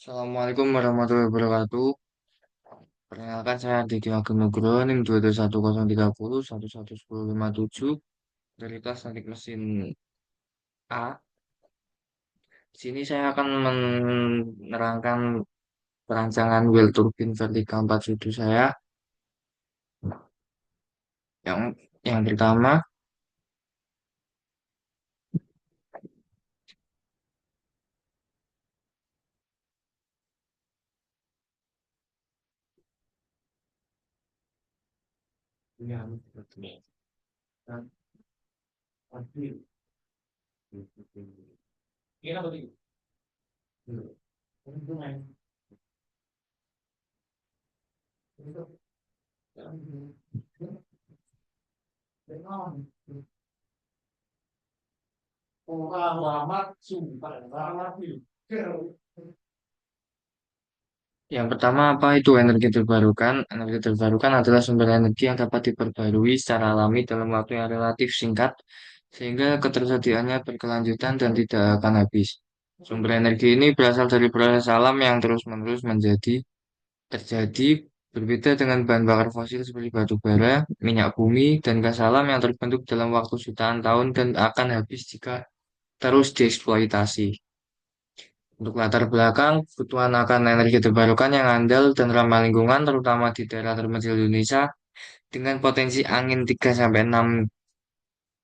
Assalamualaikum warahmatullahi wabarakatuh. Perkenalkan saya Diki Ageng Nugroho NIM 2210301111057 dari kelas Teknik Mesin A. Di sini saya akan menerangkan perancangan well turbin vertikal 4 sudut saya. Yang yang pertama, yang pertama apa itu energi terbarukan? Energi terbarukan adalah sumber energi yang dapat diperbarui secara alami dalam waktu yang relatif singkat, sehingga ketersediaannya berkelanjutan dan tidak akan habis. Sumber energi ini berasal dari proses alam yang terus-menerus terjadi, berbeda dengan bahan bakar fosil seperti batu bara, minyak bumi, dan gas alam yang terbentuk dalam waktu jutaan tahun dan akan habis jika terus dieksploitasi. Untuk latar belakang, kebutuhan akan energi terbarukan yang andal dan ramah lingkungan, terutama di daerah terpencil Indonesia, dengan potensi angin 3 sampai 6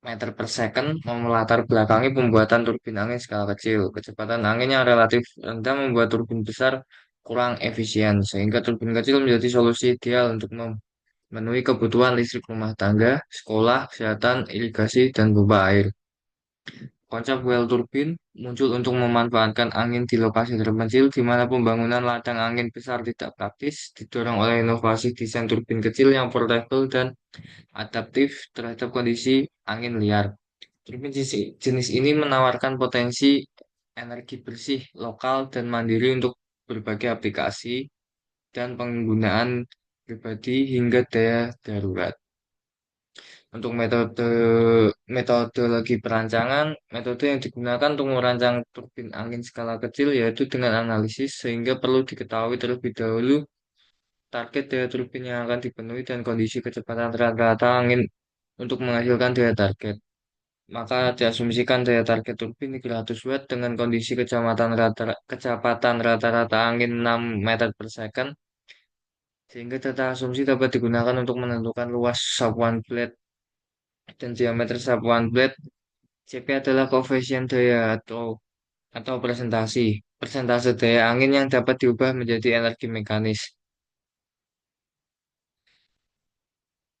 meter per second, melatar belakangi pembuatan turbin angin skala kecil. Kecepatan angin yang relatif rendah membuat turbin besar kurang efisien, sehingga turbin kecil menjadi solusi ideal untuk memenuhi kebutuhan listrik rumah tangga, sekolah, kesehatan, irigasi, dan pompa air. Konsep well turbine muncul untuk memanfaatkan angin di lokasi terpencil di mana pembangunan ladang angin besar tidak praktis, didorong oleh inovasi desain turbin kecil yang portable dan adaptif terhadap kondisi angin liar. Turbin jenis ini menawarkan potensi energi bersih, lokal, dan mandiri untuk berbagai aplikasi dan penggunaan pribadi hingga daya darurat. Untuk metodologi perancangan, metode yang digunakan untuk merancang turbin angin skala kecil yaitu dengan analisis sehingga perlu diketahui terlebih dahulu target daya turbin yang akan dipenuhi dan kondisi kecepatan rata-rata angin untuk menghasilkan daya target. Maka diasumsikan daya target turbin 300 watt dengan kondisi kecepatan rata-rata angin 6 meter per second sehingga data asumsi dapat digunakan untuk menentukan luas sapuan blade dan diameter sapuan blade. CP adalah koefisien daya atau persentase daya angin yang dapat diubah menjadi energi mekanis.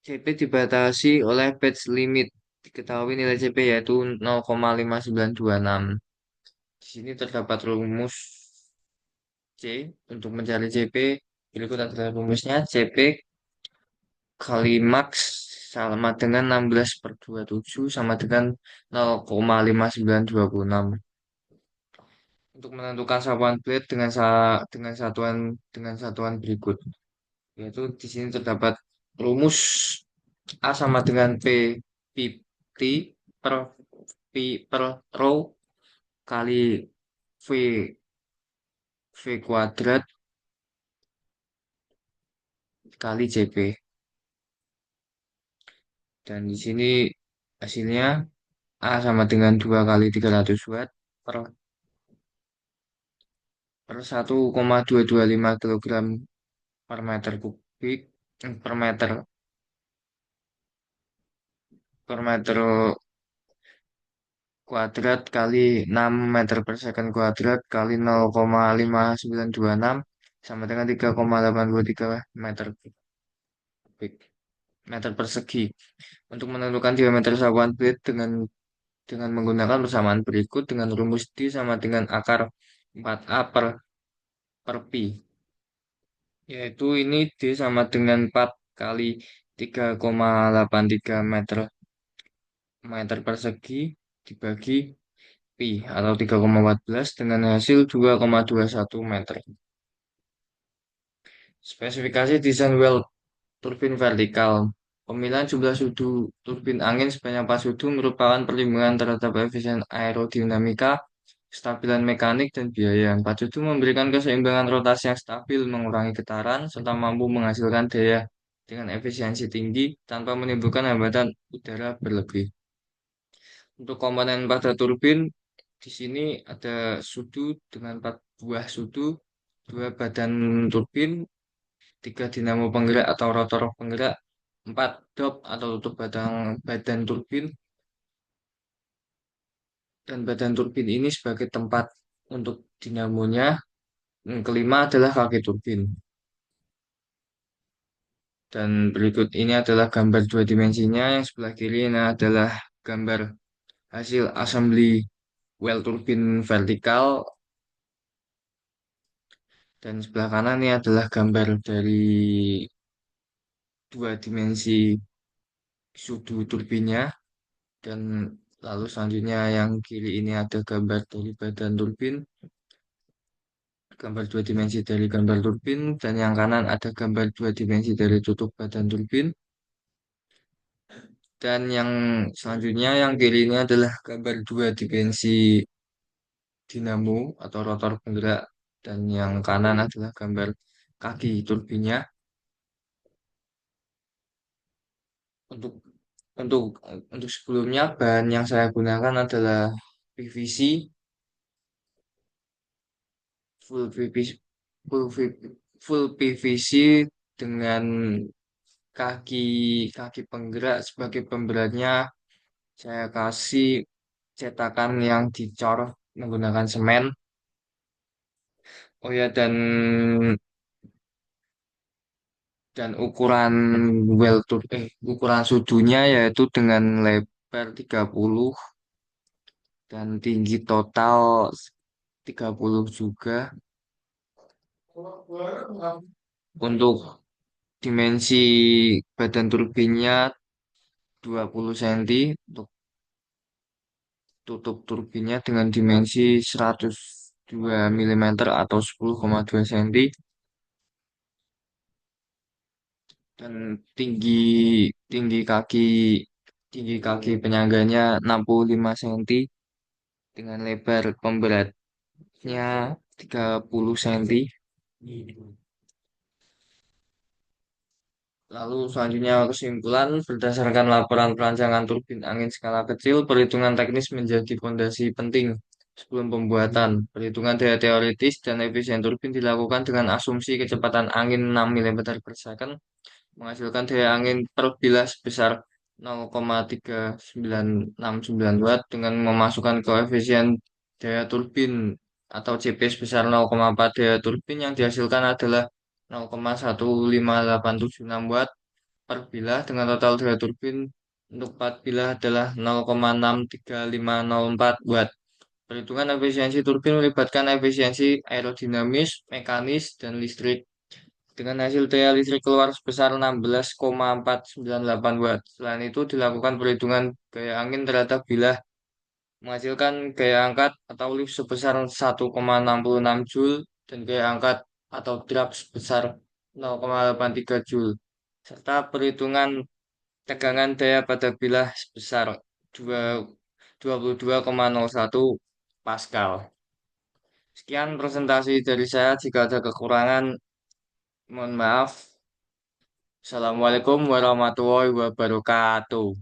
CP dibatasi oleh batch limit. Diketahui nilai CP yaitu 0,5926. Di sini terdapat rumus C untuk mencari CP. Berikut adalah rumusnya. CP kali max sama dengan 16 per 27 sama dengan 0,5926. Untuk menentukan satuan plate dengan satuan berikut, yaitu di sini terdapat rumus A sama dengan P T per P per rho kali V V kuadrat kali CP. Dan di sini hasilnya A sama dengan 2 kali 300 watt per 1,225 kilogram per meter kubik per meter per meter kuadrat kali 6 meter per second kuadrat kali 0,5926 sama dengan 3,823 meter kubik meter persegi. Untuk menentukan diameter sapuan plate dengan menggunakan persamaan berikut dengan rumus D sama dengan akar 4A per Pi, yaitu ini D sama dengan 4 kali 3,83 meter meter persegi dibagi Pi atau 3,14 dengan hasil 2,21 meter. Spesifikasi desain well turbin vertikal. Pemilihan jumlah sudu turbin angin sebanyak 4 sudu merupakan pertimbangan terhadap efisien aerodinamika Stabilan mekanik dan biaya. Empat itu memberikan keseimbangan rotasi yang stabil, mengurangi getaran, serta mampu menghasilkan daya dengan efisiensi tinggi tanpa menimbulkan hambatan udara berlebih. Untuk komponen pada turbin, di sini ada sudu dengan 4 buah sudu, 2 badan turbin, 3 dinamo penggerak atau rotor penggerak, 4 dop atau tutup badan badan turbin, dan badan turbin ini sebagai tempat untuk dinamonya. Yang kelima adalah kaki turbin. Dan berikut ini adalah gambar dua dimensinya. Yang sebelah kiri ini adalah gambar hasil assembly well turbin vertikal. Dan sebelah kanan ini adalah gambar dari dua dimensi sudu turbinnya. Dan lalu selanjutnya yang kiri ini ada gambar dari badan turbin, gambar dua dimensi dari gambar turbin, dan yang kanan ada gambar dua dimensi dari tutup badan turbin. Dan yang selanjutnya yang kiri ini adalah gambar dua dimensi dinamo atau rotor penggerak, dan yang kanan adalah gambar kaki turbinnya. Untuk untuk untuk sebelumnya bahan yang saya gunakan adalah PVC, full PVC, full PVC dengan kaki kaki penggerak sebagai pemberatnya. Saya kasih cetakan yang dicor menggunakan semen. Oh ya, dan ukuran sudunya yaitu dengan lebar 30 dan tinggi total 30 juga. Untuk dimensi badan turbinnya 20 cm, untuk tutup turbinnya dengan dimensi 102 mm atau 10,2 cm, dan tinggi tinggi kaki tinggi kaki penyangganya 65 cm dengan lebar pemberatnya 30 cm. Lalu selanjutnya kesimpulan, berdasarkan laporan perancangan turbin angin skala kecil, perhitungan teknis menjadi fondasi penting sebelum pembuatan. Perhitungan daya teoritis dan efisien turbin dilakukan dengan asumsi kecepatan angin 6 mm per second, menghasilkan daya angin per bilah sebesar 0,3969 watt dengan memasukkan koefisien daya turbin atau CP sebesar 0,4. Daya turbin yang dihasilkan adalah 0,15876 watt per bilah dengan total daya turbin untuk 4 bilah adalah 0,63504 watt. Perhitungan efisiensi turbin melibatkan efisiensi aerodinamis, mekanis, dan listrik dengan hasil daya listrik keluar sebesar 16,498 watt. Selain itu dilakukan perhitungan gaya angin terhadap bilah menghasilkan gaya angkat atau lift sebesar 1,66 joule dan gaya angkat atau drag sebesar 0,83 joule serta perhitungan tegangan daya pada bilah sebesar 22,01 Pascal. Sekian presentasi dari saya. Jika ada kekurangan, mohon maaf. Assalamualaikum warahmatullahi wabarakatuh.